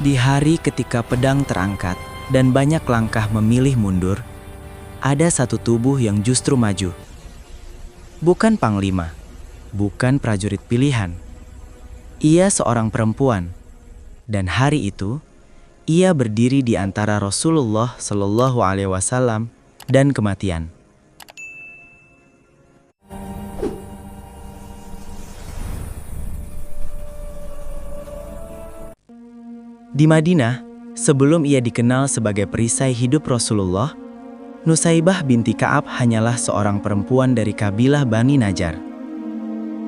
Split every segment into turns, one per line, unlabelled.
Di hari ketika pedang terangkat dan banyak langkah memilih mundur, ada satu tubuh yang justru maju. Bukan panglima, bukan prajurit pilihan. Ia seorang perempuan, dan hari itu ia berdiri di antara Rasulullah Shallallahu Alaihi Wasallam dan kematian. Di Madinah, sebelum ia dikenal sebagai perisai hidup Rasulullah, Nusaibah binti Ka'ab hanyalah seorang perempuan dari kabilah Bani Najjar.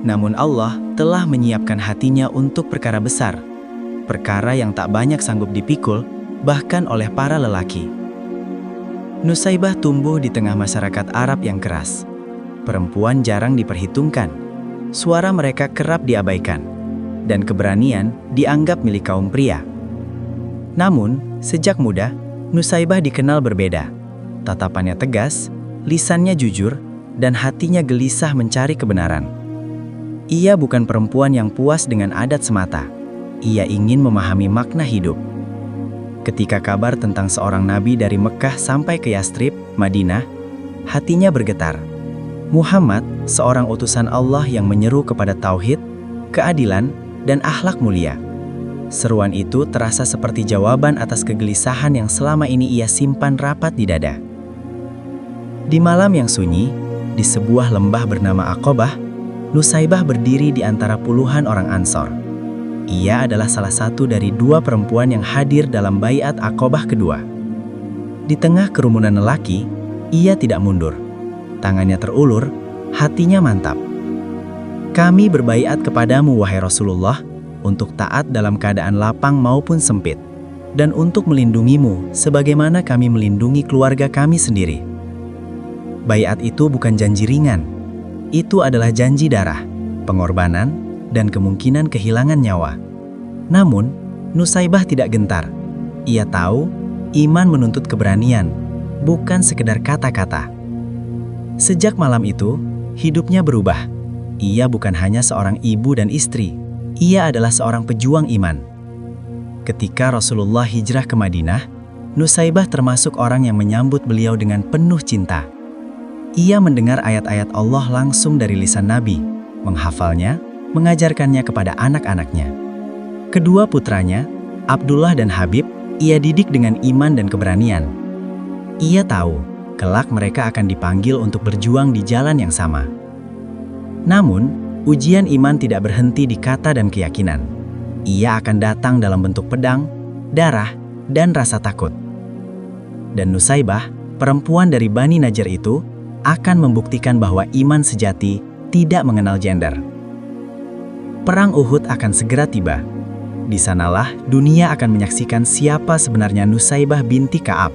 Namun Allah telah menyiapkan hatinya untuk perkara besar, perkara yang tak banyak sanggup dipikul, bahkan oleh para lelaki. Nusaibah tumbuh di tengah masyarakat Arab yang keras. Perempuan jarang diperhitungkan, suara mereka kerap diabaikan, dan keberanian dianggap milik kaum pria. Namun, sejak muda, Nusaibah dikenal berbeda. Tatapannya tegas, lisannya jujur, dan hatinya gelisah mencari kebenaran. Ia bukan perempuan yang puas dengan adat semata. Ia ingin memahami makna hidup. Ketika kabar tentang seorang nabi dari Mekah sampai ke Yastrib, Madinah, hatinya bergetar. Muhammad, seorang utusan Allah yang menyeru kepada tauhid, keadilan, dan akhlak mulia. Seruan itu terasa seperti jawaban atas kegelisahan yang selama ini ia simpan rapat di dada. Di malam yang sunyi, di sebuah lembah bernama Aqabah, Nusaibah berdiri di antara puluhan orang Ansor. Ia adalah salah satu dari dua perempuan yang hadir dalam baiat Aqabah kedua. Di tengah kerumunan lelaki, ia tidak mundur. Tangannya terulur, hatinya mantap. Kami berbaiat kepadamu, wahai Rasulullah, untuk taat dalam keadaan lapang maupun sempit, dan untuk melindungimu sebagaimana kami melindungi keluarga kami sendiri. Baiat itu bukan janji ringan. Itu adalah janji darah, pengorbanan, dan kemungkinan kehilangan nyawa. Namun, Nusaibah tidak gentar. Ia tahu, iman menuntut keberanian, bukan sekedar kata-kata. Sejak malam itu, hidupnya berubah. Ia bukan hanya seorang ibu dan istri. Ia adalah seorang pejuang iman. Ketika Rasulullah hijrah ke Madinah, Nusaibah termasuk orang yang menyambut beliau dengan penuh cinta. Ia mendengar ayat-ayat Allah langsung dari lisan Nabi, menghafalnya, mengajarkannya kepada anak-anaknya. Kedua putranya, Abdullah dan Habib, ia didik dengan iman dan keberanian. Ia tahu, kelak mereka akan dipanggil untuk berjuang di jalan yang sama. Namun, ujian iman tidak berhenti di kata dan keyakinan. Ia akan datang dalam bentuk pedang, darah, dan rasa takut. Dan Nusaibah, perempuan dari Bani Najjar itu, akan membuktikan bahwa iman sejati tidak mengenal gender. Perang Uhud akan segera tiba. Di sanalah dunia akan menyaksikan siapa sebenarnya Nusaibah binti Ka'ab.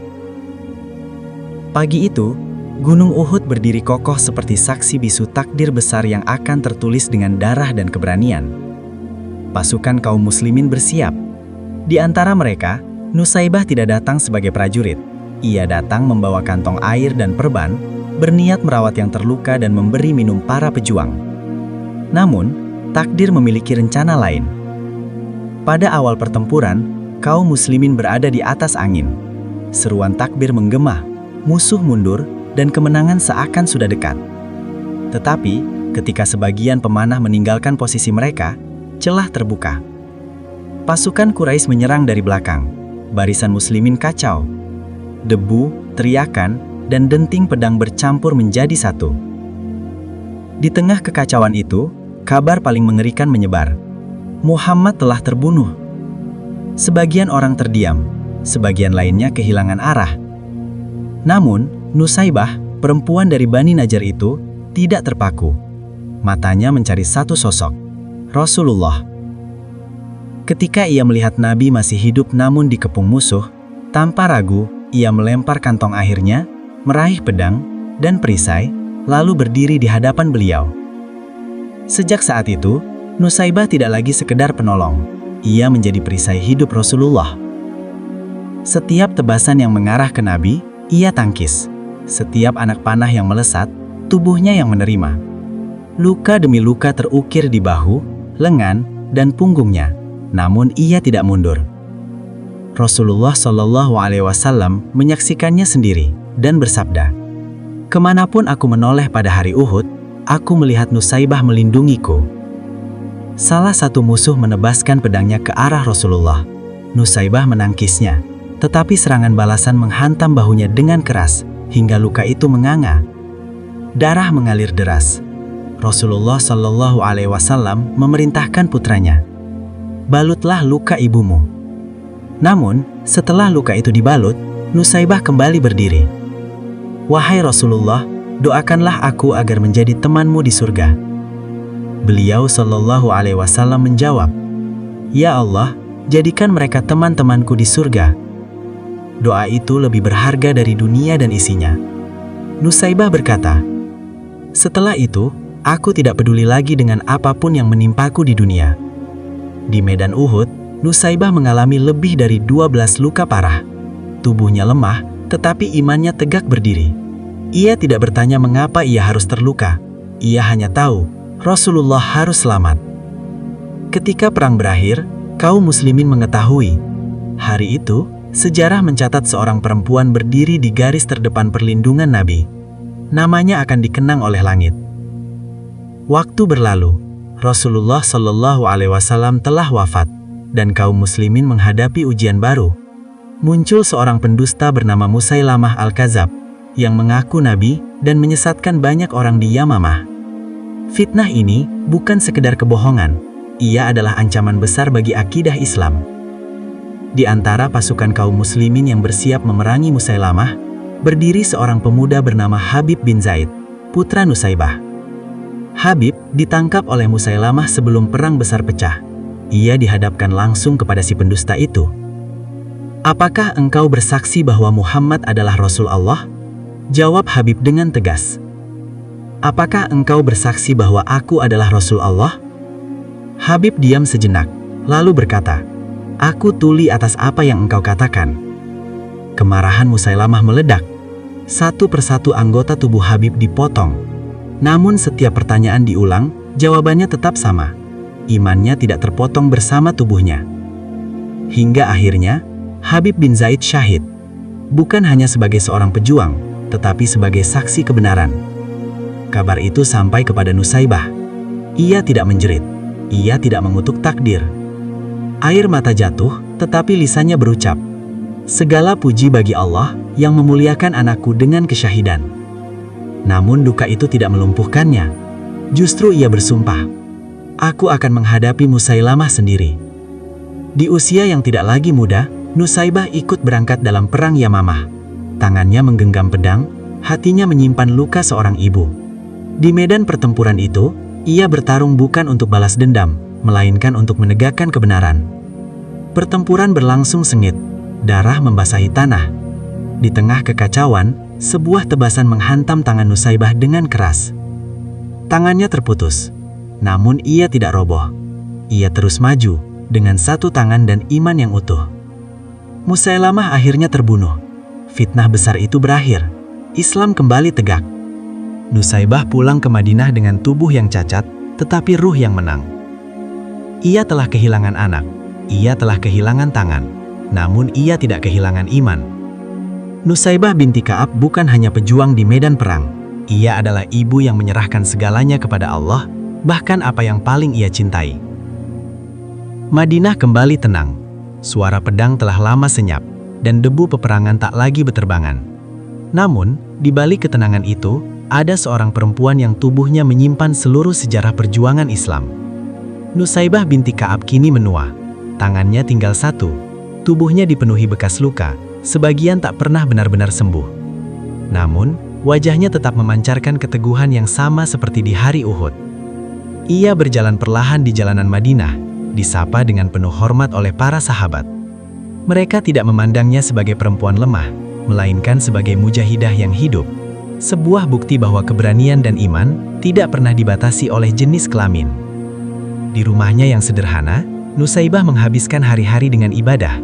Pagi itu, Gunung Uhud berdiri kokoh seperti saksi bisu takdir besar yang akan tertulis dengan darah dan keberanian. Pasukan kaum muslimin bersiap. Di antara mereka, Nusaibah tidak datang sebagai prajurit. Ia datang membawa kantong air dan perban, berniat merawat yang terluka dan memberi minum para pejuang. Namun, takdir memiliki rencana lain. Pada awal pertempuran, kaum muslimin berada di atas angin. Seruan takbir menggema, musuh mundur, dan kemenangan seakan sudah dekat. Tetapi, ketika sebagian pemanah meninggalkan posisi mereka, celah terbuka. Pasukan Quraisy menyerang dari belakang. Barisan muslimin kacau. Debu, teriakan, dan denting pedang bercampur menjadi satu. Di tengah kekacauan itu, kabar paling mengerikan menyebar. Muhammad telah terbunuh. Sebagian orang terdiam, sebagian lainnya kehilangan arah. Namun, Nusaibah, perempuan dari Bani Najjar itu, tidak terpaku. Matanya mencari satu sosok, Rasulullah. Ketika ia melihat Nabi masih hidup namun dikepung musuh, tanpa ragu, ia melempar kantong airnya, meraih pedang, dan perisai, lalu berdiri di hadapan beliau. Sejak saat itu, Nusaibah tidak lagi sekedar penolong. Ia menjadi perisai hidup Rasulullah. Setiap tebasan yang mengarah ke Nabi, ia tangkis. Setiap anak panah yang melesat, tubuhnya yang menerima. Luka demi luka terukir di bahu, lengan, dan punggungnya. Namun ia tidak mundur. Rasulullah Shallallahu Alaihi Wasallam menyaksikannya sendiri dan bersabda, "Kemanapun aku menoleh pada hari Uhud, aku melihat Nusaybah melindungiku." Salah satu musuh menebaskan pedangnya ke arah Rasulullah. Nusaybah menangkisnya, tetapi serangan balasan menghantam bahunya dengan keras hingga luka itu menganga. Darah mengalir deras. Rasulullah Shallallahu Alaihi Wasallam memerintahkan putranya, "Balutlah luka ibumu." Namun, setelah luka itu dibalut, Nusaybah kembali berdiri. "Wahai Rasulullah, doakanlah aku agar menjadi temanmu di surga." Beliau Shallallahu Alaihi Wasallam menjawab, "Ya Allah, jadikan mereka teman-temanku di surga." Doa itu lebih berharga dari dunia dan isinya. Nusaybah berkata, "Setelah itu, aku tidak peduli lagi dengan apapun yang menimpaku di dunia." Di medan Uhud, Nusaybah mengalami lebih dari 12 luka parah. Tubuhnya lemah, tetapi imannya tegak berdiri. Ia tidak bertanya mengapa ia harus terluka. Ia hanya tahu, Rasulullah harus selamat. Ketika perang berakhir, kaum muslimin mengetahui. Hari itu, sejarah mencatat seorang perempuan berdiri di garis terdepan perlindungan Nabi. Namanya akan dikenang oleh langit. Waktu berlalu, Rasulullah Shallallahu Alaihi Wasallam telah wafat, dan kaum muslimin menghadapi ujian baru. Muncul seorang pendusta bernama Musailamah Al-Kadzab, yang mengaku Nabi dan menyesatkan banyak orang di Yamamah. Fitnah ini bukan sekedar kebohongan, ia adalah ancaman besar bagi akidah Islam. Di antara pasukan kaum muslimin yang bersiap memerangi Musailamah, berdiri seorang pemuda bernama Habib bin Zaid, putra Nusaybah. Habib ditangkap oleh Musailamah sebelum perang besar pecah. Ia dihadapkan langsung kepada si pendusta itu. "Apakah engkau bersaksi bahwa Muhammad adalah Rasul Allah?" Jawab Habib dengan tegas. "Apakah engkau bersaksi bahwa aku adalah Rasul Allah?" Habib diam sejenak, lalu berkata, "Aku tuli atas apa yang engkau katakan." Kemarahan Musailamah meledak. Satu persatu anggota tubuh Habib dipotong. Namun setiap pertanyaan diulang, jawabannya tetap sama. Imannya tidak terpotong bersama tubuhnya. Hingga akhirnya, Habib bin Zaid syahid. Bukan hanya sebagai seorang pejuang, tetapi sebagai saksi kebenaran. Kabar itu sampai kepada Nusaybah. Ia tidak menjerit. Ia tidak mengutuk takdir. Air mata jatuh, tetapi lisannya berucap, "Segala puji bagi Allah yang memuliakan anakku dengan kesyahidan." Namun duka itu tidak melumpuhkannya. Justru ia bersumpah, "Aku akan menghadapi Musailamah sendiri." Di usia yang tidak lagi muda, Nusaybah ikut berangkat dalam perang Yamamah. Tangannya menggenggam pedang, hatinya menyimpan luka seorang ibu. Di medan pertempuran itu, ia bertarung bukan untuk balas dendam, melainkan untuk menegakkan kebenaran. Pertempuran berlangsung sengit, darah membasahi tanah. Di tengah kekacauan, sebuah tebasan menghantam tangan Nusaybah dengan keras. Tangannya terputus, namun ia tidak roboh. Ia terus maju, dengan satu tangan dan iman yang utuh. Musailamah akhirnya terbunuh. Fitnah besar itu berakhir. Islam kembali tegak. Nusaybah pulang ke Madinah dengan tubuh yang cacat, tetapi ruh yang menang. Ia telah kehilangan anak, ia telah kehilangan tangan, namun ia tidak kehilangan iman. Nusaybah binti Ka'ab bukan hanya pejuang di medan perang. Ia adalah ibu yang menyerahkan segalanya kepada Allah, bahkan apa yang paling ia cintai. Madinah kembali tenang. Suara pedang telah lama senyap, dan debu peperangan tak lagi berterbangan. Namun, di balik ketenangan itu, ada seorang perempuan yang tubuhnya menyimpan seluruh sejarah perjuangan Islam. Nusaybah binti Ka'ab kini menua. Tangannya tinggal satu. Tubuhnya dipenuhi bekas luka. Sebagian tak pernah benar-benar sembuh. Namun, wajahnya tetap memancarkan keteguhan yang sama seperti di hari Uhud. Ia berjalan perlahan di jalanan Madinah, disapa dengan penuh hormat oleh para sahabat. Mereka tidak memandangnya sebagai perempuan lemah, melainkan sebagai mujahidah yang hidup. Sebuah bukti bahwa keberanian dan iman tidak pernah dibatasi oleh jenis kelamin. Di rumahnya yang sederhana, Nusaybah menghabiskan hari-hari dengan ibadah.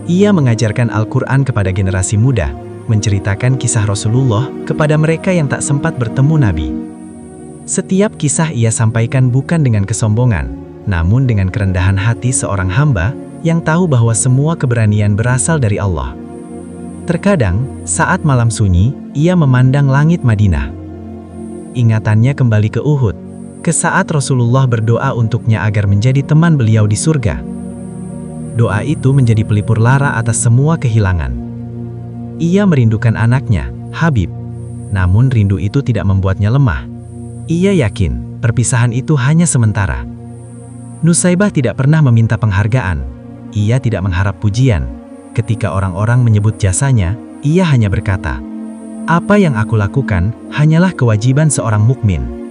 Ia mengajarkan Al-Quran kepada generasi muda, menceritakan kisah Rasulullah kepada mereka yang tak sempat bertemu Nabi. Setiap kisah ia sampaikan bukan dengan kesombongan, namun dengan kerendahan hati seorang hamba
yang tahu bahwa semua keberanian berasal dari Allah. Terkadang, saat malam sunyi, ia memandang langit Madinah. Ingatannya kembali ke Uhud, ke saat Rasulullah berdoa untuknya agar menjadi teman beliau di surga. Doa itu menjadi pelipur lara atas semua kehilangan. Ia merindukan anaknya, Habib. Namun rindu itu tidak membuatnya lemah. Ia yakin, perpisahan itu hanya sementara. Nusaibah tidak pernah meminta penghargaan. Ia tidak mengharap pujian. Ketika orang-orang menyebut jasanya, ia hanya berkata, "Apa yang aku lakukan hanyalah kewajiban seorang mukmin."